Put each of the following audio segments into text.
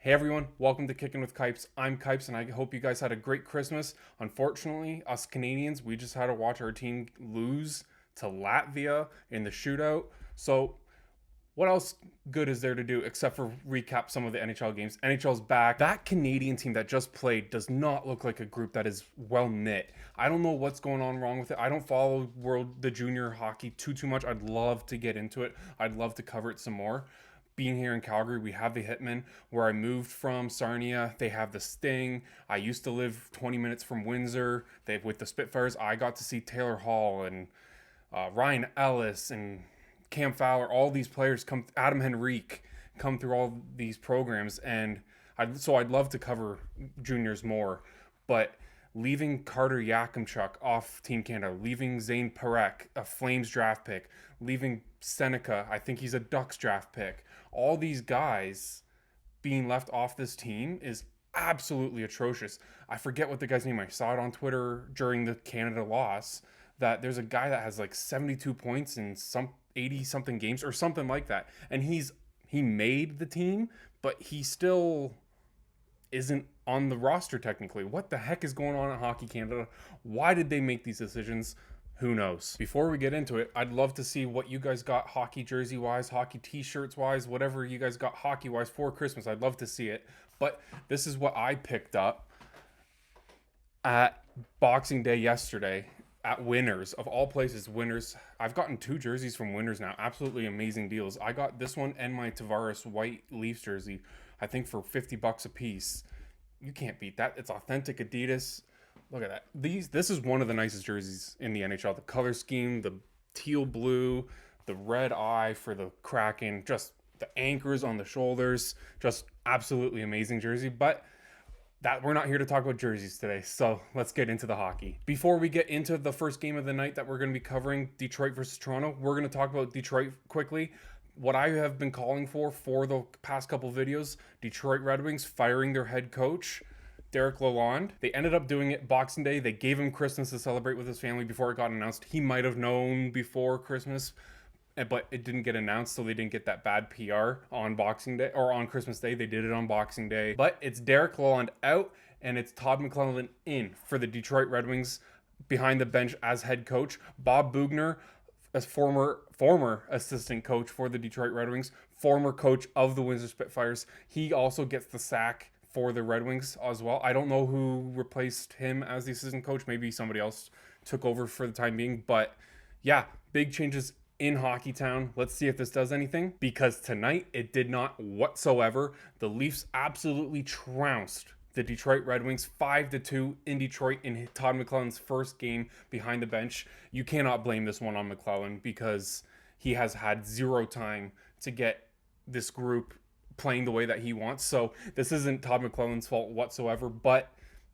Hey everyone, welcome to Kicking with Kipes. I'm Kipes and I hope you guys had a great Christmas. Unfortunately, us Canadians, we just had to watch our team lose to Latvia in the shootout. So what else good is there to do except for recap some of the NHL games? NHL's back. That Canadian team that just played does not look like a group that is well knit. I don't know what's going on wrong with it. I don't follow the junior hockey too much. I'd love to get into it. I'd love to cover it some more. Being here in Calgary, we have the Hitmen. Where I moved from, Sarnia, they have the Sting. I used to live 20 minutes from Windsor. With the Spitfires, I got to see Taylor Hall and Ryan Ellis and Cam Fowler. All these players come. Adam Henrique come through all these programs, and I'd love to cover juniors more, but leaving Carter Yakimchuk off Team Canada, leaving Zane Parekh, a Flames draft pick, leaving Seneca, I think he's a Ducks draft pick. All these guys being left off this team is absolutely atrocious. I forget what the guy's name. I saw it on Twitter during the Canada loss that there's a guy that has like 72 points in some 80 something games or something like that. And he made the team, but he still isn't on the roster technically. What the heck is going on at Hockey Canada? Why did they make these decisions? Who knows? Before we get into it, I'd love to see what you guys got hockey jersey wise, hockey t-shirts wise, whatever you guys got hockey wise for Christmas. I'd love to see it. But this is what I picked up at Boxing Day yesterday at Winners. Of all places, Winners. I've gotten 2 jerseys from Winners now. Absolutely amazing deals. I got this one and my Tavares white Leafs jersey, I think for $50 a piece. You can't beat that. It's authentic Adidas. Look at that. This is one of the nicest jerseys in the NHL. The color scheme, the teal blue, the red eye for the Kraken, just the anchors on the shoulders, just absolutely amazing jersey. But that we're not here to talk about jerseys today, so let's get into the hockey. Before we get into the first game of the night that we're going to be covering, Detroit versus Toronto, we're going to talk about Detroit quickly. What I have been calling for the past couple videos, Detroit Red Wings firing their head coach, Derek Lalonde. They ended up doing it Boxing Day. They gave him Christmas to celebrate with his family before it got announced. He might have known before Christmas, but it didn't get announced, so they didn't get that bad PR on Boxing Day or on Christmas Day. They did it on Boxing Day. But it's Derek Lalonde out, and it's Todd McLellan in for the Detroit Red Wings behind the bench as head coach. Bob Boughner, as former assistant coach for the Detroit Red Wings, former coach of the Windsor Spitfires. He also gets the sack for the Red Wings as well. I don't know who replaced him as the assistant coach. Maybe somebody else took over for the time being. But yeah, big changes in Hockey Town. Let's see if this does anything, because tonight it did not whatsoever. The Leafs absolutely trounced the Detroit Red Wings 5-2 in Detroit in Todd McLellan's first game behind the bench. You cannot blame this one on McLellan because he has had zero time to get this group playing the way that he wants. So this isn't Todd McLellan's fault whatsoever, but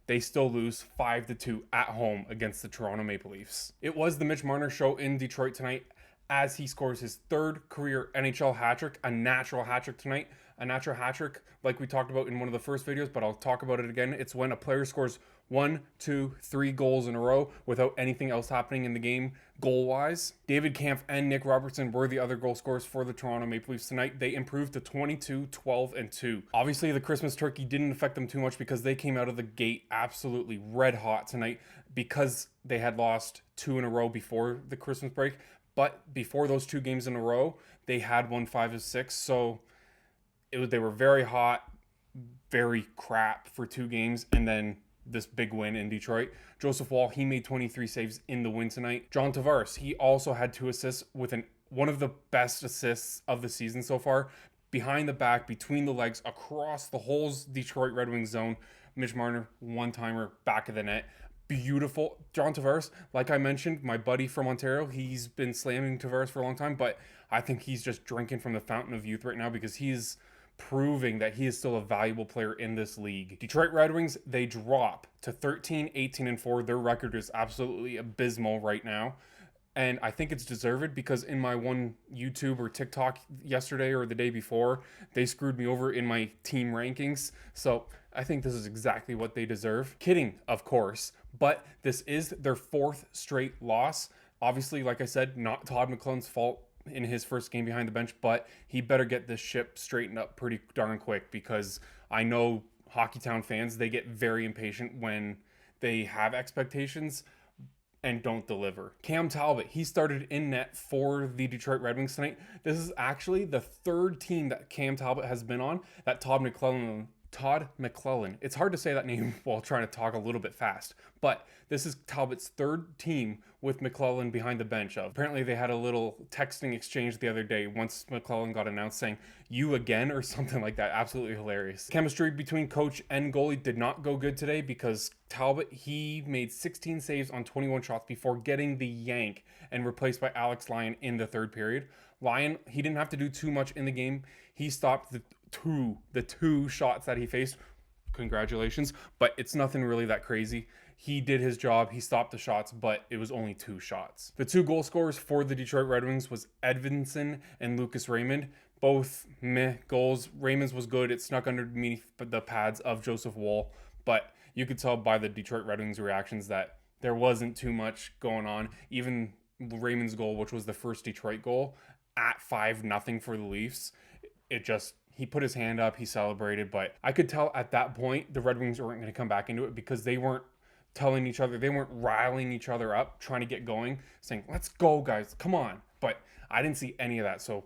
they still lose 5-2 at home against the Toronto Maple Leafs. It was the Mitch Marner show in Detroit tonight as he scores his 3rd career NHL hat trick, a natural hat trick tonight. A natural hat trick, like we talked about in one of the first videos, but I'll talk about it again. It's when a player scores 1, 2, 3 goals in a row without anything else happening in the game goal-wise. David Kampf and Nick Robertson were the other goal scorers for the Toronto Maple Leafs tonight. They improved to 22, 12, and 2. Obviously, the Christmas turkey didn't affect them too much because they came out of the gate absolutely red hot tonight because they had lost 2 in a row before the Christmas break. But before those 2 games in a row, they had won 5 of 6. So they were very hot, very crap for 2 games, and then this big win in Detroit. Joseph Woll, he made 23 saves in the win tonight. John Tavares, he also had 2 assists with one of the best assists of the season so far. Behind the back, between the legs, across the whole Detroit Red Wings zone. Mitch Marner, 1-timer, back of the net. Beautiful. John Tavares, like I mentioned, my buddy from Ontario, he's been slamming Tavares for a long time, but I think he's just drinking from the fountain of youth right now because he's proving that he is still a valuable player in this league. Detroit Red Wings, they drop to 13, 18, and 4. Their record is absolutely abysmal right now. And I think it's deserved because in my one YouTube or TikTok yesterday or the day before, they screwed me over in my team rankings. So I think this is exactly what they deserve. Kidding, of course, but this is their 4th straight loss. Obviously, like I said, not Todd McLellan's fault in his first game behind the bench, but he better get this ship straightened up pretty darn quick because I know Hockeytown fans, they get very impatient when they have expectations and don't deliver. Cam Talbot, he started in net for the Detroit Red Wings tonight. This is actually the third team that Cam Talbot has been on that Todd McClellan. It's hard to say that name while trying to talk a little bit fast, but this is Talbot's third team with McClellan behind the bench of. Apparently they had a little texting exchange the other day once McClellan got announced saying, "You again?" or something like that. Absolutely hilarious. Chemistry between coach and goalie did not go good today because Talbot, he made 16 saves on 21 shots before getting the yank and replaced by Alex Lyon in the third period. Lyon, he didn't have to do too much in the game. He stopped the two shots that he faced. Congratulations, but it's nothing really that crazy. He did his job. He stopped the shots, but it was only 2 shots. The 2 goal scorers for the Detroit Red Wings was Edvinsson and Lucas Raymond. Both meh goals. Raymond's was good. It snuck underneath the pads of Joseph Woll, but you could tell by the Detroit Red Wings reactions that there wasn't too much going on. Even Raymond's goal, which was the first Detroit goal, at 5-0 for the Leafs, he put his hand up, he celebrated, but I could tell at that point the Red Wings weren't going to come back into it because they weren't telling each other, they weren't riling each other up, trying to get going, saying, "Let's go, guys, come on." But I didn't see any of that, so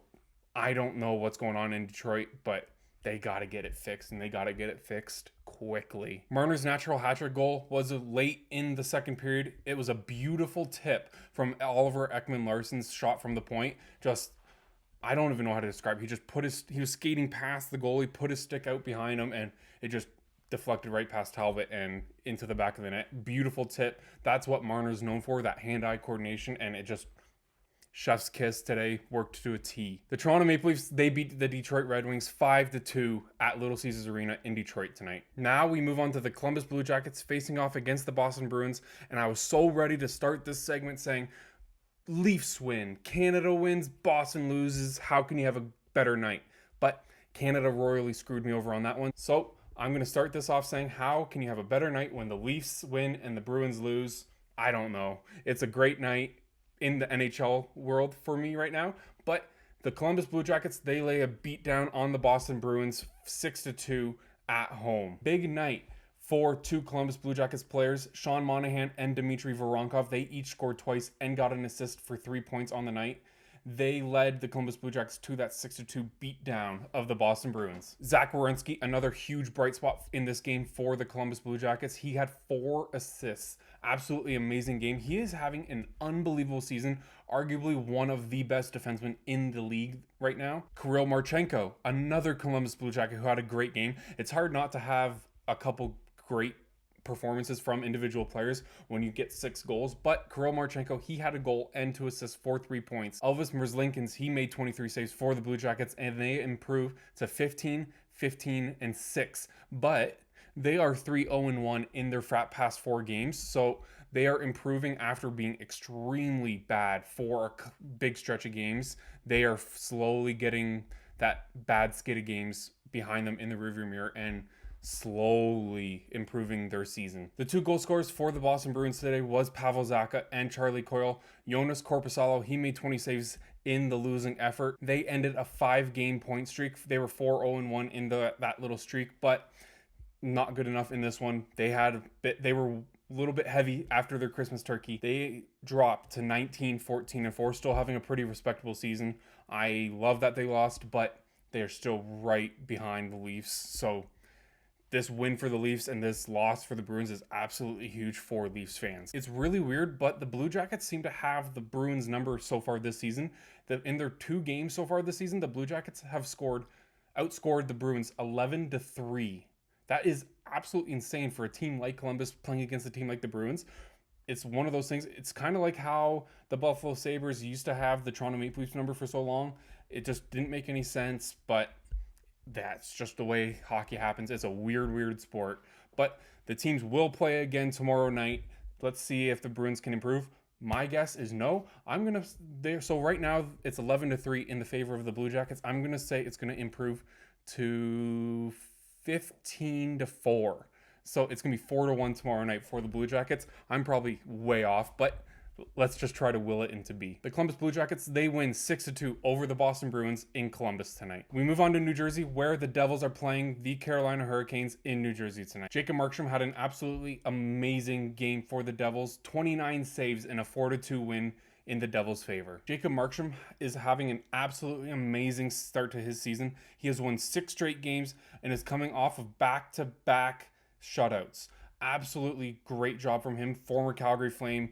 I don't know what's going on in Detroit, but they got to get it fixed, and they got to get it fixed quickly. Marner's natural hat-trick goal was late in the second period. It was a beautiful tip from Oliver Ekman-Larsson's shot from the point. I don't even know how to describe it. He was skating past the goalie, put his stick out behind him, and it just deflected right past Talbot and into the back of the net. Beautiful tip. That's what Marner's known for, that hand-eye coordination, and it just, chef's kiss today, worked to a T. The Toronto Maple Leafs, they beat the Detroit Red Wings 5-2 at Little Caesars Arena in Detroit tonight. Now we move on to the Columbus Blue Jackets facing off against the Boston Bruins, and I was so ready to start this segment saying, Leafs win, Canada wins, Boston loses. How can you have a better night? But Canada royally screwed me over on that one. So I'm going to start this off saying, how can you have a better night when the Leafs win and the Bruins lose? I don't know. It's a great night in the NHL world for me right now. But the Columbus Blue Jackets, they lay a beatdown on the Boston Bruins 6-2 at home. Big night for 2 Columbus Blue Jackets players, Sean Monahan and Dmitry Voronkov. They each scored twice and got an assist for 3 points on the night. They led the Columbus Blue Jackets to that 6-2 beatdown of the Boston Bruins. Zach Werenski, another huge bright spot in this game for the Columbus Blue Jackets. He had 4 assists. Absolutely amazing game. He is having an unbelievable season, arguably one of the best defensemen in the league right now. Kirill Marchenko, another Columbus Blue Jacket who had a great game. It's hard not to have a couple great performances from individual players when you get 6 goals, but Kirill Marchenko, he had a goal and 2 assists for 3 points. Elvis Merzlikins, he made 23 saves for the Blue Jackets, and they improved to 15, 15, and 6, but they are 3-0-1 in their past 4 games, so they are improving after being extremely bad for a big stretch of games. They are slowly getting that bad skid of games behind them in the rearview mirror and slowly improving their season. The 2 goal scorers for the Boston Bruins today was Pavel Zacha and Charlie Coyle. Jonas Korpisalo, he made 20 saves in the losing effort. They ended a 5-game point streak. They were 4-0-1 in that little streak, but not good enough in this one. They were a little bit heavy after their Christmas turkey. They dropped to 19, 14, and 4, still having a pretty respectable season. I love that they lost, but they are still right behind the Leafs. So this win for the Leafs and this loss for the Bruins is absolutely huge for Leafs fans. It's really weird, but the Blue Jackets seem to have the Bruins number so far this season. In their 2 games so far this season, the Blue Jackets have outscored the Bruins 11-3. That is absolutely insane for a team like Columbus playing against a team like the Bruins. It's one of those things. It's kind of like how the Buffalo Sabres used to have the Toronto Maple Leafs number for so long. It just didn't make any sense, but that's just the way hockey happens. It's a weird sport. But the teams will play again tomorrow night. Let's see if the Bruins can improve. My guess is no. So right now it's 11-3 in the favor of the Blue Jackets. I'm gonna say it's gonna improve to 15-4. So it's gonna be 4-1 tomorrow night for the Blue Jackets. I'm probably way off, but let's just try to will it into B. The Columbus Blue Jackets, they win 6-2 over the Boston Bruins in Columbus tonight. We move on to New Jersey, where the Devils are playing the Carolina Hurricanes in New Jersey tonight. Jacob Markstrom had an absolutely amazing game for the Devils, 29 saves in a 4-2 win in the Devils' favor. Jacob Markstrom is having an absolutely amazing start to his season. He has won 6 straight games and is coming off of back-to-back shutouts. Absolutely great job from him, former Calgary Flame.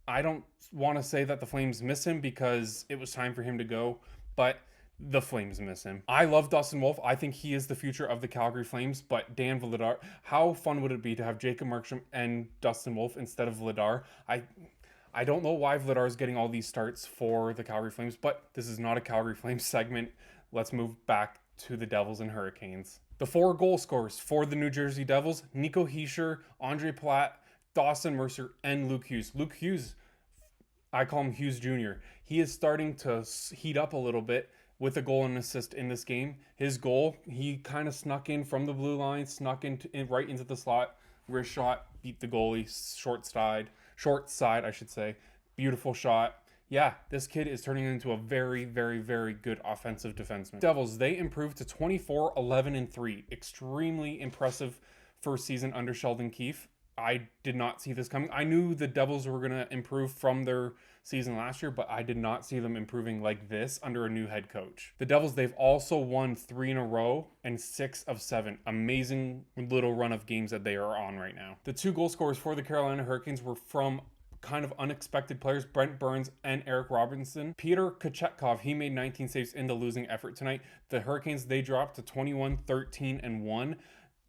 I don't want to say that the Flames miss him because it was time for him to go, but the Flames miss him. I love Dustin Wolf. I think he is the future of the Calgary Flames, but Dan Vladar, how fun would it be to have Jacob Markstrom and Dustin Wolf instead of Vladar? I don't know why Vladar is getting all these starts for the Calgary Flames, but this is not a Calgary Flames segment. Let's move back to the Devils and Hurricanes. The 4 goal scorers for the New Jersey Devils: Nico Hischier, Andre Palat, Dawson Mercer, and Luke Hughes. Luke Hughes, I call him Hughes Jr. He is starting to heat up a little bit with a goal and assist in this game. His goal, he kind of snuck in from the blue line, snuck in right into the slot, wrist shot, beat the goalie, short side, I should say. Beautiful shot. Yeah, this kid is turning into a very, very, very good offensive defenseman. Devils, they improved to 24-11-3. Extremely impressive first season under Sheldon Keefe. I did not see this coming. I knew the Devils were going to improve from their season last year, but I did not see them improving like this under a new head coach. The Devils, they've also won 3 in a row and 6 of 7. Amazing little run of games that they are on right now. The 2 goal scorers for the Carolina Hurricanes were from kind of unexpected players, Brent Burns and Eric Robinson. Peter Kochetkov, he made 19 saves in the losing effort tonight. The Hurricanes, they dropped to 21-13-1.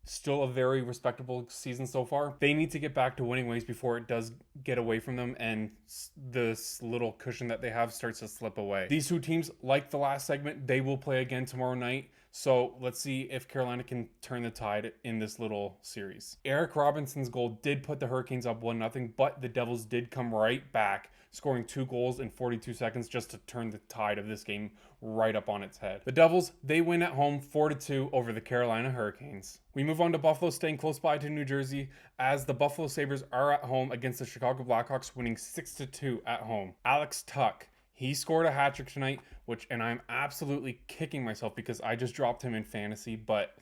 Still a very respectable season so far. They need to get back to winning ways before it does get away from them and this little cushion that they have starts to slip away. These 2 teams, like the last segment, they will play again tomorrow night. So let's see if Carolina can turn the tide in this little series. Eric Robinson's goal did put the Hurricanes up 1-0, but the Devils did come right back, scoring 2 goals in 42 seconds just to turn the tide of this game right up on its head. The Devils, they win at home 4-2 over the Carolina Hurricanes. We move on to Buffalo, staying close by to New Jersey, as the Buffalo Sabres are at home against the Chicago Blackhawks, winning 6-2 at home. Alex Tuch, he scored a hat trick tonight, and I'm absolutely kicking myself because I just dropped him in fantasy, but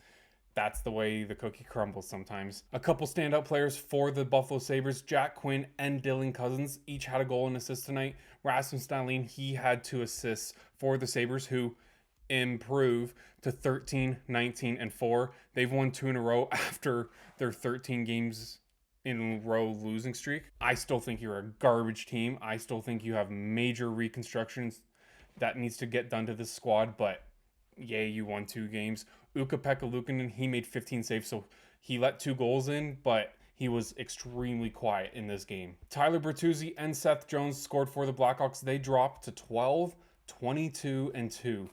that's the way the cookie crumbles sometimes. A couple standout players for the Buffalo Sabres, Jack Quinn and Dylan Cousins, each had a goal and assist tonight. Rasmus Dahlin, he had 2 assists for the Sabres, who improve to 13-19-4. They've won 2 in a row after their 13 games in a row losing streak. I still think you're a garbage team. I still think you have major reconstructions that needs to get done to this squad, but yay, you won 2 games. Ukko-Pekka Luukkonen, he made 15 saves, so he let 2 goals in, but he was extremely quiet in this game. Tyler Bertuzzi and Seth Jones scored for the Blackhawks. They dropped to 12-22-2.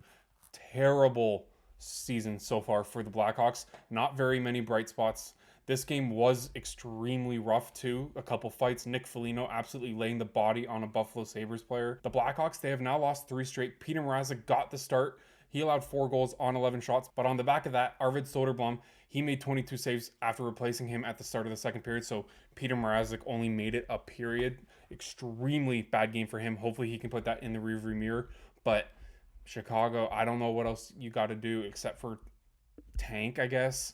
Terrible season so far for the Blackhawks. Not very many bright spots. This game was extremely rough too. A couple fights. Nick Foligno absolutely laying the body on a Buffalo Sabres player. The Blackhawks, they have now lost 3 straight. Peter Mrazek got the start. He allowed 4 goals on 11 shots. But on the back of that, Arvid Soderblom, he made 22 saves after replacing him at the start of the second period. So Peter Mrazek only made it a period. Extremely bad game for him. Hopefully he can put that in the rearview mirror. But Chicago, I don't know what else you got to do except for tank, I guess.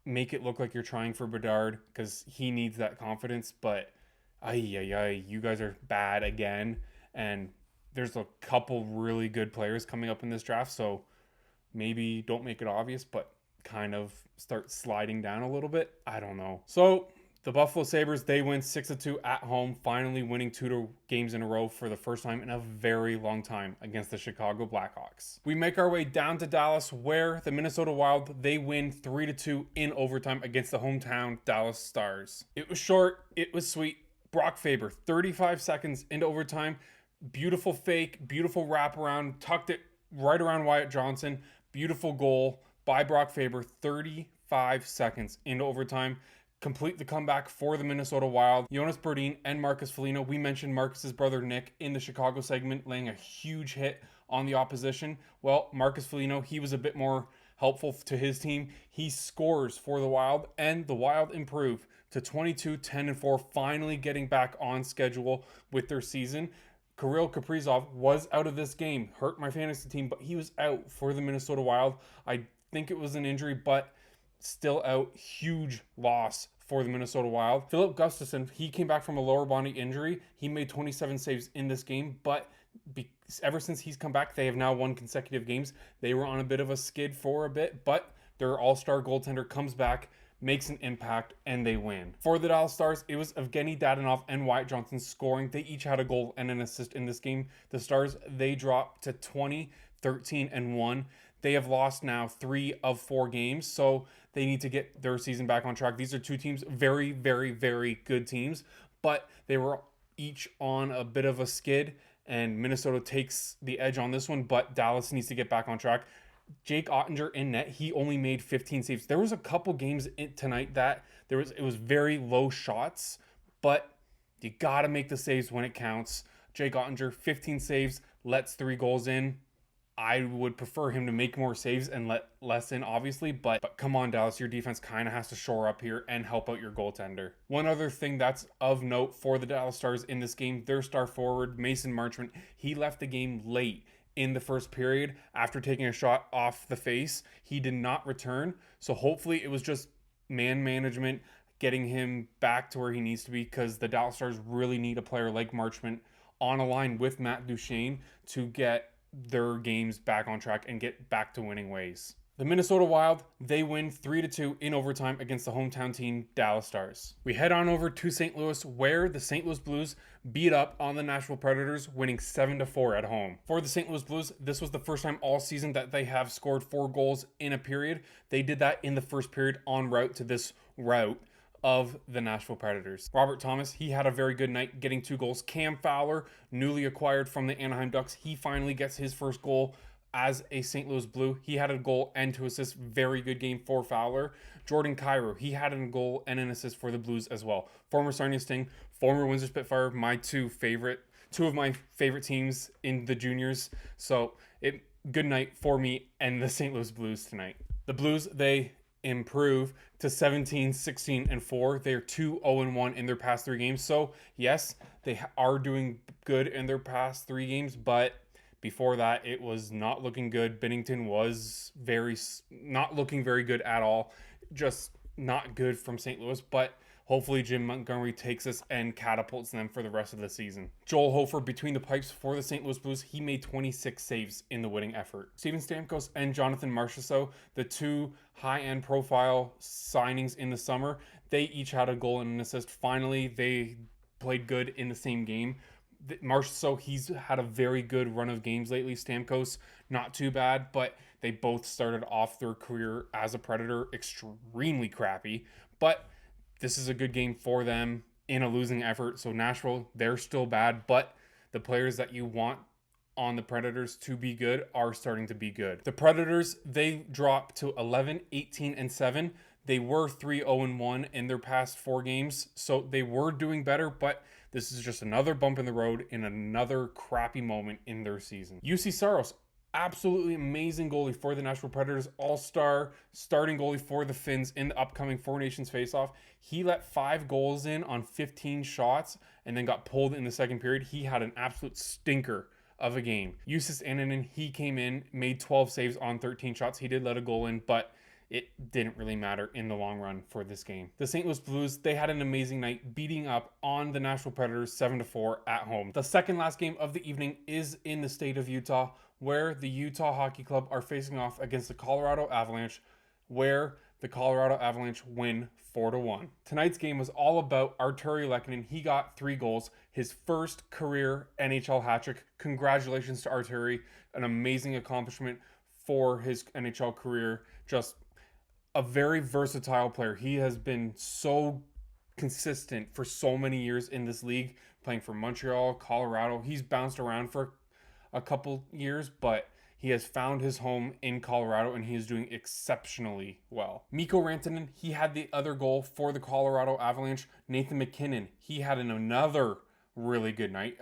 Make it look like you're trying for Bedard because he needs that confidence. But you guys are bad again. And there's a couple really good players coming up in this draft. So maybe don't make it obvious, but kind of start sliding down a little bit. I don't know. So the Buffalo Sabres, they win 6-2 at home, finally winning 2 games in a row for the first time in a very long time against the Chicago Blackhawks. We make our way down to Dallas, where the Minnesota Wild, they win 3-2 in overtime against the hometown Dallas Stars. It was short, it was sweet. Brock Faber, 35 seconds into overtime, beautiful fake, beautiful wraparound, tucked it right around Wyatt Johnson, beautiful goal by Brock Faber, 35 seconds into overtime. Complete the comeback for the Minnesota Wild. Jonas Brodin and Marcus Foligno. We mentioned Marcus's brother Nick in the Chicago segment, laying a huge hit on the opposition. Well, Marcus Foligno, he was a bit more helpful to his team. He scores for the Wild, and the Wild improve to 22-10-4, finally getting back on schedule with their season. Kirill Kaprizov was out of this game, hurt my fantasy team, but he was out for the Minnesota Wild. I think it was an injury, but still out. Huge loss for the Minnesota Wild. Philip Gustafsson, he came back from a lower body injury. He made 27 saves in this game, but ever since he's come back, they have now won consecutive games. They were on a bit of a skid for a bit, but their all-star goaltender comes back, makes an impact, and they win. For the Dallas Stars, it was Evgeny Dadonov and Wyatt Johnson scoring. They each had a goal and an assist in this game. The Stars, they dropped to 20-13-1. They have lost now 3 of 4 games, so they need to get their season back on track. These are two teams, very, very, very good teams, but they were each on a bit of a skid, and Minnesota takes the edge on this one, but Dallas needs to get back on track. Jake Ottinger in net, he only made 15 saves. There was a couple games tonight that it was very low shots, but you got to make the saves when it counts. Jake Ottinger, 15 saves, lets 3 goals in. I would prefer him to make more saves and let less in, obviously, but come on, Dallas, your defense kind of has to shore up here and help out your goaltender. One other thing that's of note for the Dallas Stars in this game, their star forward, Mason Marchment, he left the game late in the first period after taking a shot off the face. He did not return, so hopefully it was just man management, getting him back to where he needs to be, because the Dallas Stars really need a player like Marchment on a line with Matt Duchene to get their games back on track and get back to winning ways. The Minnesota Wild, they win 3-2 in overtime against the hometown team, Dallas Stars. We head on over to St. Louis, where the St. Louis Blues beat up on the Nashville Predators, winning 7-4 at home. For the St. Louis Blues, this was the first time all season that they have scored 4 goals in a period. They did that in the first period en route to this rout of the Nashville Predators. Robert Thomas, he had a very good night, getting 2 goals. Cam Fowler, newly acquired from the Anaheim Ducks, he finally gets his first goal as a St. Louis Blue. He had a goal and 2 assists. Very good game for Fowler. Jordan Kyrou, he had a goal and an assist for the Blues as well. Former Sarnia Sting, former Windsor Spitfire, two of my favorite teams in the juniors. So good night for me and the St. Louis Blues tonight. The Blues, they improve to 17-16-4. They're 2-0-1 in their past 3 games. So yes, they are doing good in their past 3 games, but before that, it was not looking good. Binnington was not looking very good at all. Just not good from St. Louis, but hopefully Jim Montgomery takes us and catapults them for the rest of the season. Joel Hofer, between the pipes for the St. Louis Blues, he made 26 saves in the winning effort. Steven Stamkos and Jonathan Marchessault, the 2 high-end profile signings in the summer, they each had a goal and an assist. Finally, they played good in the same game. Marchessault, he's had a very good run of games lately. Stamkos, not too bad, but they both started off their career as a Predator extremely crappy. But this is a good game for them in a losing effort. So Nashville, they're still bad, but the players that you want on the Predators to be good are starting to be good. The Predators, they dropped to 11-18-7. They were 3-0-1 in their past 4 games, so they were doing better, but this is just another bump in the road in another crappy moment in their season. UC Saros, absolutely amazing goalie for the Nashville Predators, all-star starting goalie for the Finns in the upcoming Four Nations face-off. He let 5 goals in on 15 shots and then got pulled in the second period. He had an absolute stinker of a game. Justus Annunen, he came in, made 12 saves on 13 shots. He did let a goal in, but it didn't really matter in the long run for this game. The St. Louis Blues, they had an amazing night, beating up on the Nashville Predators 7-4 at home. The second last game of the evening is in the state of Utah, where the Utah Hockey Club are facing off against the Colorado Avalanche, where the Colorado Avalanche win 4-1. Tonight's game was all about Artturi Lehkonen. He got 3 goals, his first career NHL hat-trick. Congratulations to Artturi, an amazing accomplishment for his NHL career. Just a very versatile player. He has been so consistent for so many years in this league, playing for Montreal, Colorado. He's bounced around for a couple years, but he has found his home in Colorado, and he is doing exceptionally well. Mikko Rantanen, he had the other goal for the Colorado Avalanche. Nathan MacKinnon, he had another really good night.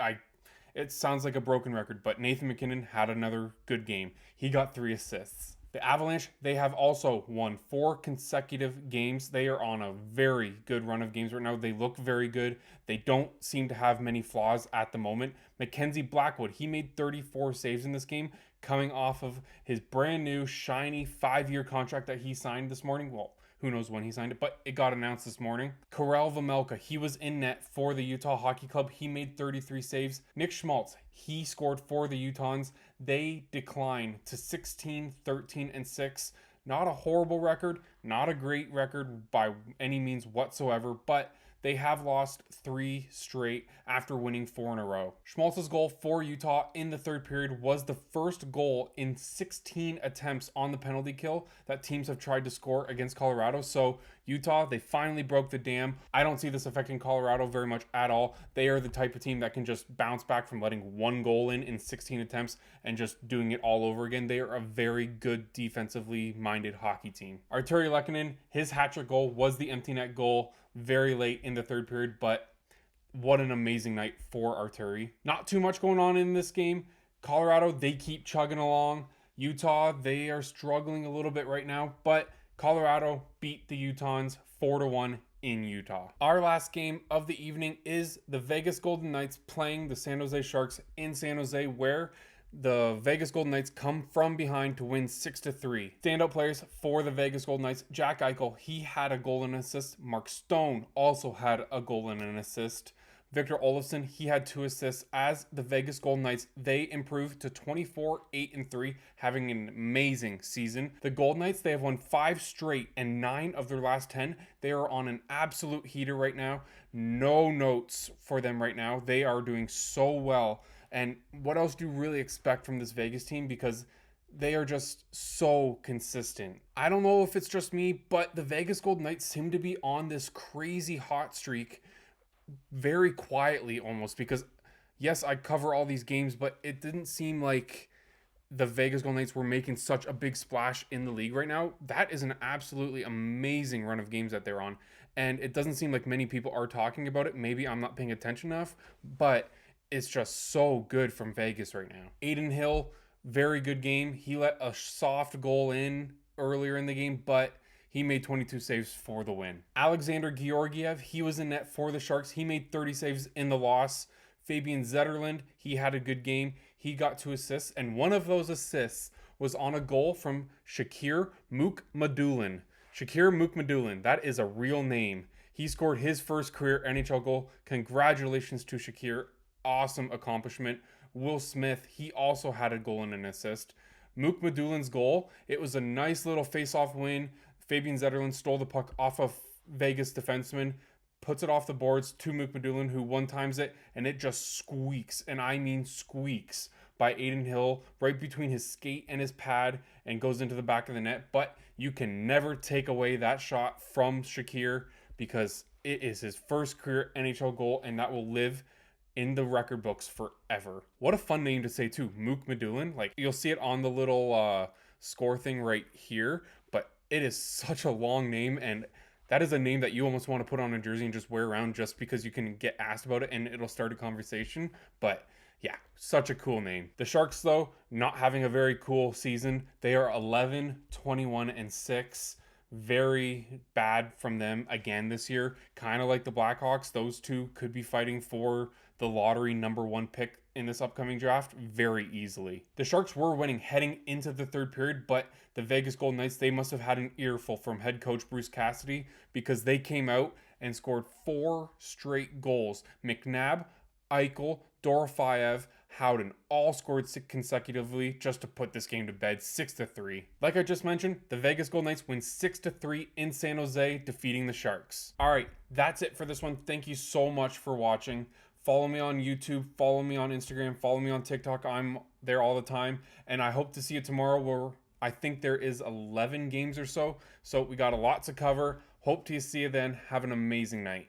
It sounds like a broken record, but Nathan MacKinnon had another good game. He got 3 assists. The Avalanche, they have also won 4 consecutive games. They are on a very good run of games right now. They look very good. They don't seem to have many flaws at the moment. Mackenzie Blackwood, he made 34 saves in this game, coming off of his brand new, shiny 5-year contract that he signed this morning. Well, who knows when he signed it, but it got announced this morning. Karel Vejmelka, he was in net for the Utah Hockey Club. He made 33 saves. Nick Schmaltz, he scored for the Utahns. They declined to 16, 13, and 6. Not a horrible record, not a great record by any means whatsoever, but they have lost 3 straight after winning 4 in a row. Schmaltz's goal for Utah in the third period was the first goal in 16 attempts on the penalty kill that teams have tried to score against Colorado. So Utah, they finally broke the dam. I don't see this affecting Colorado very much at all. They are the type of team that can just bounce back from letting 1 goal in 16 attempts and just doing it all over again. They are a very good defensively minded hockey team. Arturi Lehkonen, his hat-trick goal was the empty net goal very late in the third period, but what an amazing night for Arturi. Not too much going on in this game. Colorado, they keep chugging along. Utah, they are struggling a little bit right now, but Colorado beat the Utahns 4-1 in Utah. Our last game of the evening is the Vegas Golden Knights playing the San Jose Sharks in San Jose, where the Vegas Golden Knights come from behind to win 6-3. Standout players for the Vegas Golden Knights: Jack Eichel, he had a goal and an assist. Mark Stone also had a goal and an assist. Victor Olofsson, he had 2 assists as the Vegas Golden Knights, they improved to 24-8-3, having an amazing season. The Golden Knights, they have won 5 straight and 9 of their last 10. They are on an absolute heater right now. No notes for them right now. They are doing so well. And what else do you really expect from this Vegas team? Because they are just so consistent. I don't know if it's just me, but the Vegas Golden Knights seem to be on this crazy hot streak very quietly almost, because yes, I cover all these games, but it didn't seem like the Vegas Golden Knights were making such a big splash in the league right now. That is an absolutely amazing run of games that they're on, and it doesn't seem like many people are talking about it. Maybe I'm not paying attention enough, but it's just so good from Vegas right now. Adin Hill, very good game. He let a soft goal in earlier in the game, but he made 22 saves for the win. Alexander Georgiev, he was in net for the Sharks. He made 30 saves in the loss. Fabian Zetterlund, he had a good game. He got 2 assists, and one of those assists was on a goal from Shakir Mukhamadullin. Shakir Mukhamadullin, that is a real name. He scored his first career NHL goal. Congratulations to Shakir. Awesome accomplishment. Will Smith, he also had a goal and an assist. Mukhmadullin's goal, it was a nice little face-off win. Fabian Zetterlund stole the puck off of Vegas defenseman, puts it off the boards to Mukhamadullin, who one-times it, and it just squeaks, and I mean squeaks, by Adin Hill right between his skate and his pad and goes into the back of the net. But you can never take away that shot from Shakir, because it is his first career NHL goal, and that will live in the record books forever. What a fun name to say too, Mukhamadullin. Like, you'll see it on the little score thing right here, but it is such a long name, and that is a name that you almost want to put on a jersey and just wear around just because you can get asked about it and it'll start a conversation. But yeah, such a cool name. The Sharks, though, not having a very cool season. They are 11, 21, and 6. Very bad from them again this year. Kind of like the Blackhawks. Those two could be fighting for the lottery #1 pick in this upcoming draft very easily. The Sharks were winning heading into the third period, but the Vegas Golden Knights, they must have had an earful from head coach Bruce Cassidy, because they came out and scored 4 straight goals. McNabb, Eichel, Dorofeyev, Howden all scored consecutively just to put this game to bed, 6-3. Like I just mentioned, the Vegas Golden Knights win 6-3 in San Jose, defeating the Sharks. All right, that's it for this one. Thank you so much for watching. Follow me on YouTube, follow me on Instagram, follow me on TikTok. I'm there all the time, and I hope to see you tomorrow, where I think there is 11 games or so. So we got a lot to cover. Hope to see you then. Have an amazing night.